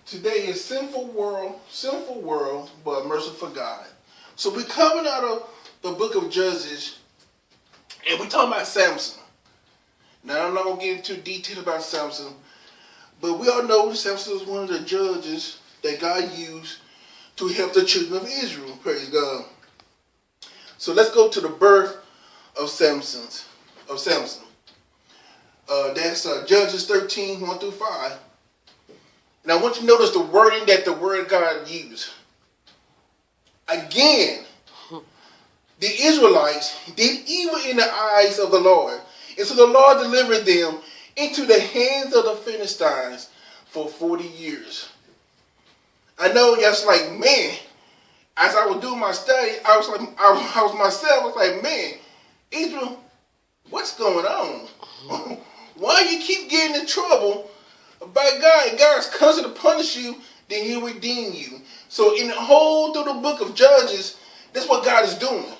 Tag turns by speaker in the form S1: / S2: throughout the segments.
S1: Today is Sinful World, but Merciful God. So we're coming out of the book of Judges, and we're talking about Samson. Now, I'm not going to get into detail about Samson, but we all know Samson was one of the judges that God used to help the children of Israel. Praise God. So let's go to the birth of Samson. That's Judges 13, 1 through 5. And I want you to notice the wording that the word of God used. Again, the Israelites did evil in the eyes of the Lord. And so the Lord delivered them into the hands of the Philistines for 40 years. I know that's like, man, as I was doing my study, I was like, man, Israel, what's going on? Why you keep getting in trouble by God? And God's constantly to punish you, then he'll redeem you. So in the whole through the book of Judges, that's what God is doing.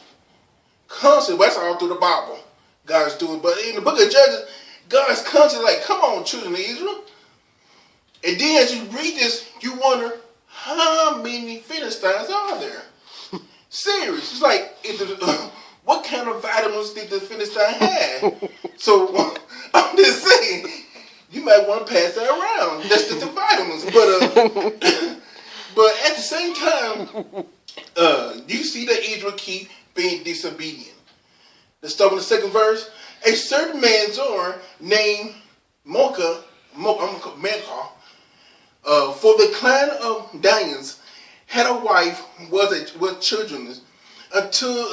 S1: Constantly, that's all through the Bible. God is doing. But in the book of Judges, God is constantly like, come on, children of Israel. And then as you read this, you wonder, how many Philistines are there? Serious. It's like, what kind of vitamins did the Philistine have? So I'm just saying, you might want to pass that around. That's just the vitamins. But at the same time, you see that Israel keep being disobedient. Let's start with the second verse. A certain man Zor named Mocha, for the clan of Danians, had a wife with children until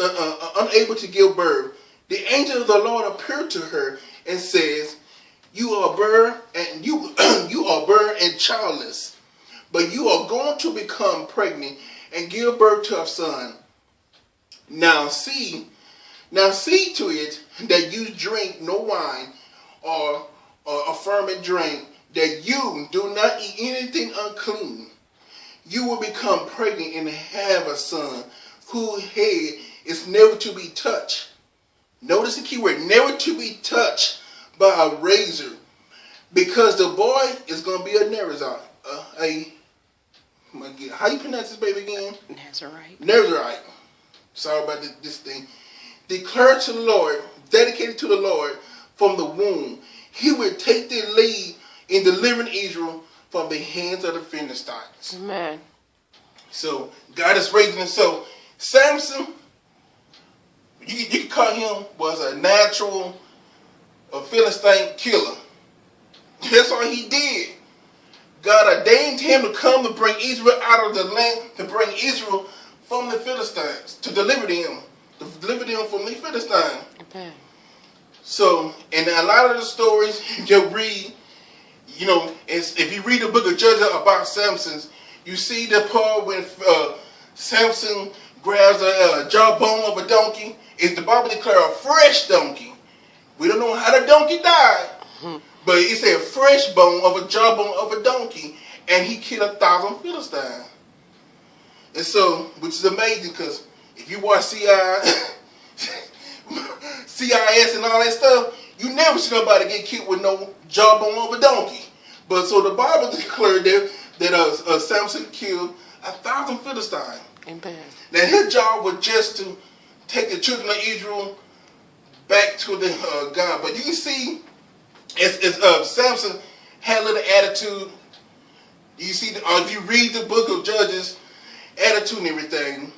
S1: unable to give birth. The angel of the Lord appeared to her and says, "You are barren and you are barren and childless, but you are going to become pregnant and give birth to a son. Now see to it that you drink no wine or a ferment drink, that you do not eat anything unclean. You will become pregnant and have a son whose head is never to be touched." Notice the key word, never to be touched by a razor, because the boy is going to be a Nazarite. How you pronounce this baby again? Nazarite. Sorry about this thing. Declared to the Lord, dedicated to the Lord from the womb. He would take the lead in delivering Israel from the hands of the Philistines.
S2: Amen.
S1: So God is raising him. So Samson, you can call him, was a natural Philistine killer. That's all he did. God ordained him to come to bring Israel out of the land, to bring Israel from the Philistines, to deliver them from the Philistines.
S2: Okay.
S1: So, and a lot of the stories you read, you know, if you read the book of Judges about Samson, you see the part when Samson grabs a jawbone of a donkey. It's the Bible declare a fresh donkey. We don't know how the donkey died, but it's a fresh bone of a jawbone of a donkey, and he killed 1,000 Philistines. And so, which is amazing, because if you watch CIS and all that stuff, you never see nobody get killed with no jawbone of a donkey. But so the Bible declared that Samson killed 1,000 Philistines.
S2: Amen.
S1: Now his job was just to take the children of Israel back to the God. But you can see, as Samson had a little attitude. You see, if you read the book of Judges, attitude and everything.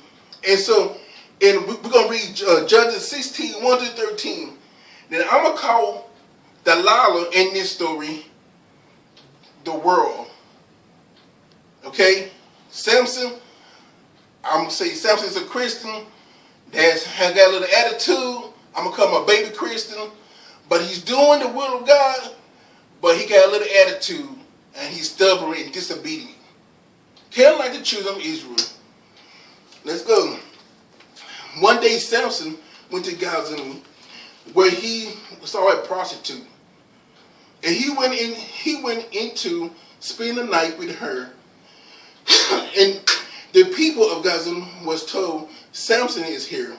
S1: And so, and we're going to read Judges 16, 1 to 13. Then I'm going to call Delilah in this story the world. Okay? Samson, I'm going to say Samson's a Christian that has got a little attitude. I'm going to call him a baby Christian. But he's doing the will of God, but he got a little attitude, and he's stubborn and disobedient. Kind of like the children of Israel. Let's go. One day Samson went to Gaza, where he saw a prostitute. And he went in to spend the night with her. And the people of Gaza was told, Samson is here.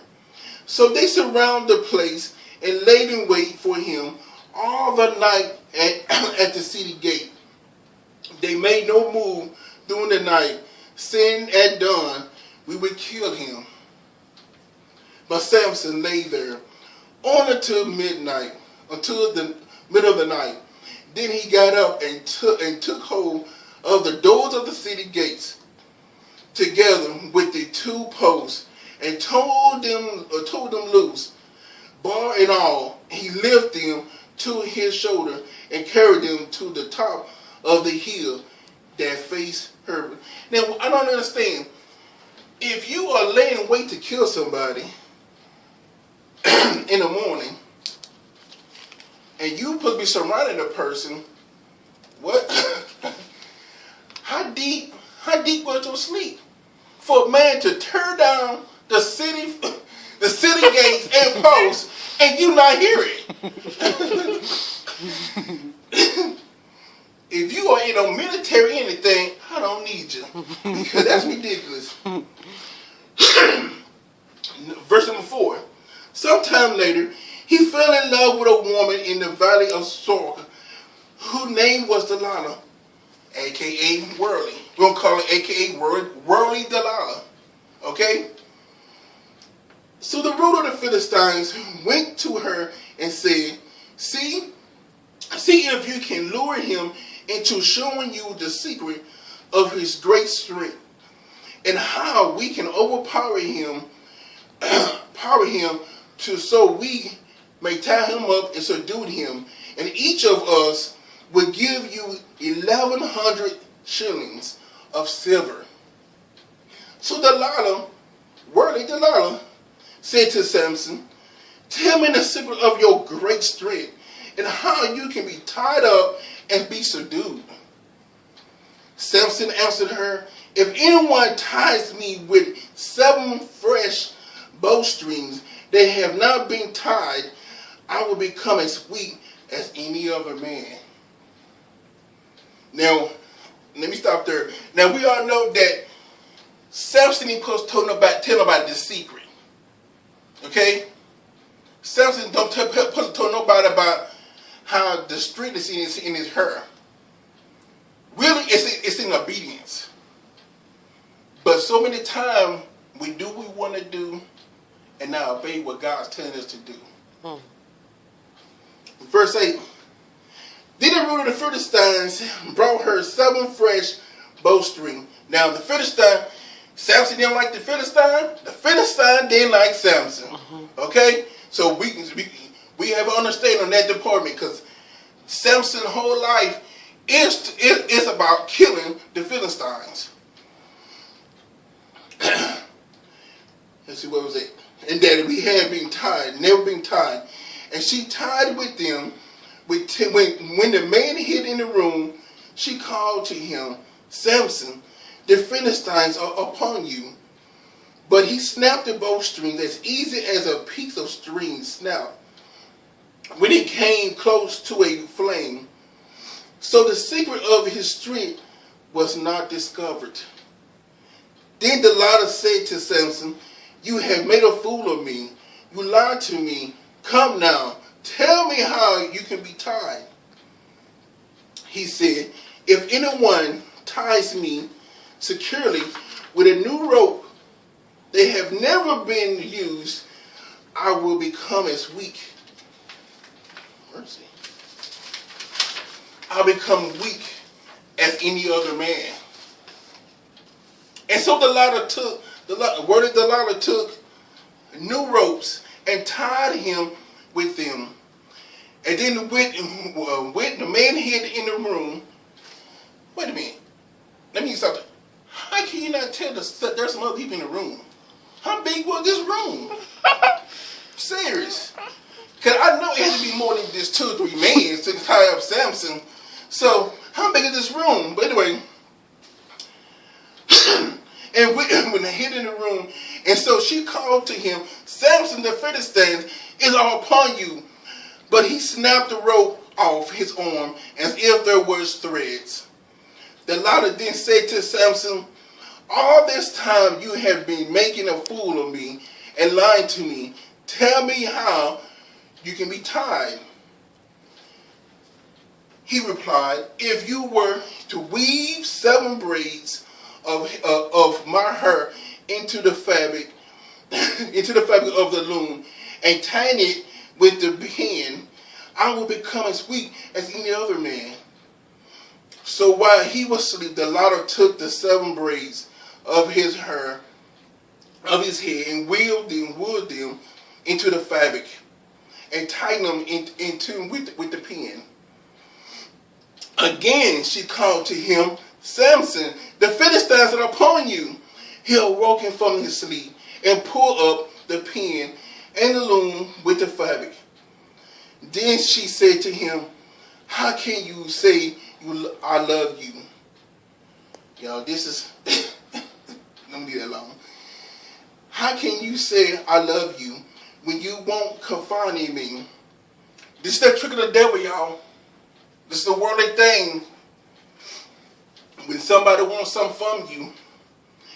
S1: So they surrounded the place and laid in wait for him all the night at the city gate. They made no move during the night, saying at dawn we would kill him. But Samson lay there on until midnight, until the middle of the night. Then he got up and took hold of the doors of the city gates, together with the two posts, and told them loose, bar and all. He lifted them to his shoulder and carried them to the top of the hill that faced her. Now, I don't understand. If you are laying wait to kill somebody in the morning, and you supposed to be surrounding a person, what? How deep was your sleep for a man to tear down the city gates and posts, and you not hear it? If you are in a military anything, I don't need you, because that's ridiculous. Verse number 4. Sometime later, he fell in love with a woman in the valley of Sork, whose name was Delilah, a.k.a. Worldly. We're going to call it a.k.a. Worldly Delilah. Okay? So the ruler of the Philistines went to her and said, See if you can lure him into showing you the secret of his great strength, and how we can overpower him, so we may tie him up and subdue him, and each of us will give you 1,100 shillings of silver. So Delilah, worthy Delilah, said to Samson, Tell me the secret of your great strength, and how you can be tied up and be subdued. Samson answered her, If anyone ties me with 7 fresh bowstrings that have not been tied, I will become as weak as any other man. Now, let me stop there. Now, we all know that Samson ain't supposed to tell nobody this secret. Okay? Samson don't supposed to tell nobody about how the strength is in his hair. Really, it's in obedience. But so many times, we do what we want to do and not obey what God's telling us to do. Verse 8. Then the ruler of the Philistines brought her 7 fresh bowstrings. Now the Philistine, Samson didn't like the Philistine. The Philistine didn't like Samson. Okay? So we have an understanding on that department, because Samson's whole life is about killing the Philistines. Let's see, what was it? And that we had been tied, never been tied. And she tied with them. When the man hid in the room, she called to him, Samson, the Philistines are upon you. But he snapped the bowstring as easy as a piece of string snapped when it came close to a flame. So the secret of his strength was not discovered. Then Delilah said to Samson, You have made a fool of me. You lied to me. Come now, tell me how you can be tied. He said, If anyone ties me securely with a new rope that have never been used, I will become as weak. Mercy. I'll become weak as any other man. And so Delilah took new ropes and tied him with them. And then when the man hid in the room, wait a minute, let me stop. How can you not tell that there's some other people in the room? How big was this room? Serious. Because I know it had to be more than just 2 or 3 men to tie up Samson. So, how big is this room? But anyway, and when they hid in the room, and so she called to him, Samson the Philistine is all upon you. But he snapped the rope off his arm as if there was threads. Delilah then said to Samson, All this time you have been making a fool of me and lying to me. Tell me how you can be tied. He replied, if you were to weave 7 braids of my hair into the fabric, of the loom, and tie it with the pin, I will become as weak as any other man. So while he was asleep, the latter took the 7 braids of his hair, of his head, and wound them into the fabric, and tied them into with the pin. Again she called to him, Samson, the Philistines are upon you. He awoke from his sleep and pulled up the pin and the loom with the fabric. Then she said to him, how can you say I love you? Y'all, this is, let me leave that alone. How can you say I love you when you won't confide in me? This is that trick of the devil, y'all. This is the worldly thing. When somebody wants something from you,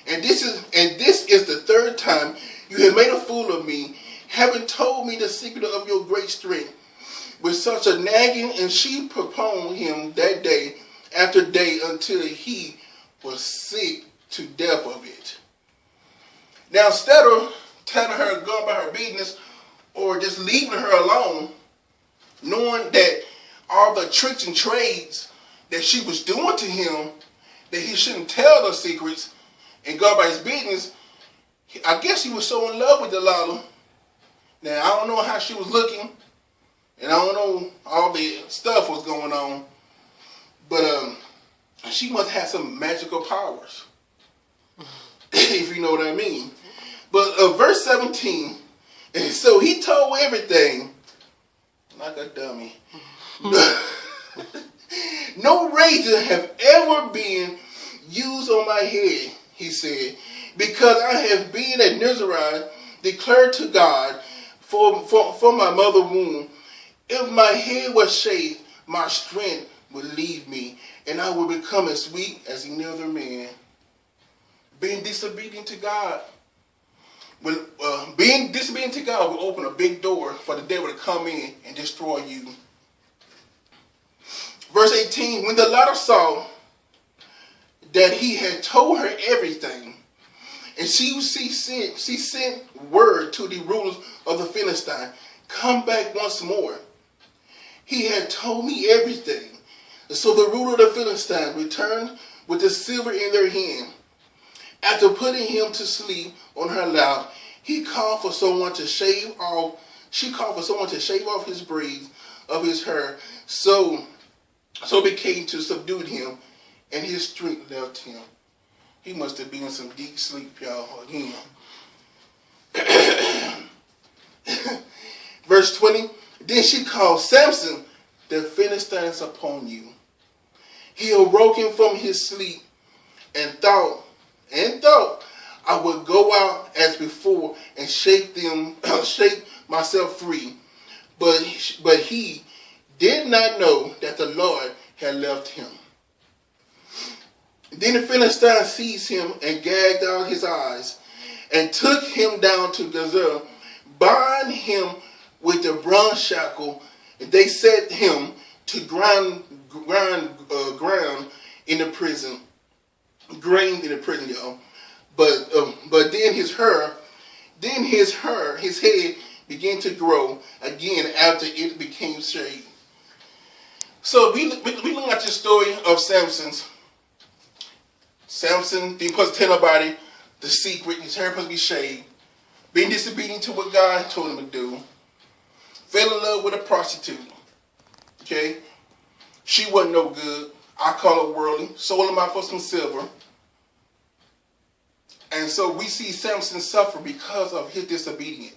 S1: and this is the 3rd time you have made a fool of me, having told me the secret of your great strength. With such a nagging, and she proponed him that day after day until he was sick to death of it. Now, instead of telling her to go about her business or just leaving her alone, knowing that all the tricks and trades that she was doing to him, that he shouldn't tell those secrets and go about his business, I guess he was so in love with Delilah. Now, I don't know how she was looking, and I don't know all the stuff was going on, but she must have some magical powers, if you know what I mean. But verse 17, and so he told everything, like a dummy. No razor have ever been used on my head, he said, because I have been a Nazarite, declared to God for my mother womb. If my head was shaved, my strength would leave me, and I would become as weak as any other man. Being disobedient to God, being disobedient to God will open a big door for the devil to come in and destroy you. Verse 18, when the latter saw that he had told her everything, and she sent word to the rulers of the Philistines, come back once more. He had told me everything. And so the ruler of the Philistines returned with the silver in their hand. After putting him to sleep on her lap, she called for someone to shave off his braids of his hair. So became to subdue him, and his strength left him. He must have been in some deep sleep, y'all, again. Verse 20, then she called, Samson, the Philistines upon you. He awoke him from his sleep and thought, I would go out as before and shake myself free. But he did not know that the Lord had left him. Then the Philistines seized him and gagged out his eyes, and took him down to Gaza, bind him with the bronze shackle, and they set him to ground in the prison, y'all. But then his head began to grow again after it became shaved. So we look at the story of Samson. Samson didn't supposed to tell nobody the secret. His hair supposed to be shaved. Being disobedient to what God told him to do. Fell in love with a prostitute. Okay? She wasn't no good. I call her worldly. Sold him out for some silver. And so we see Samson suffer because of his disobedience.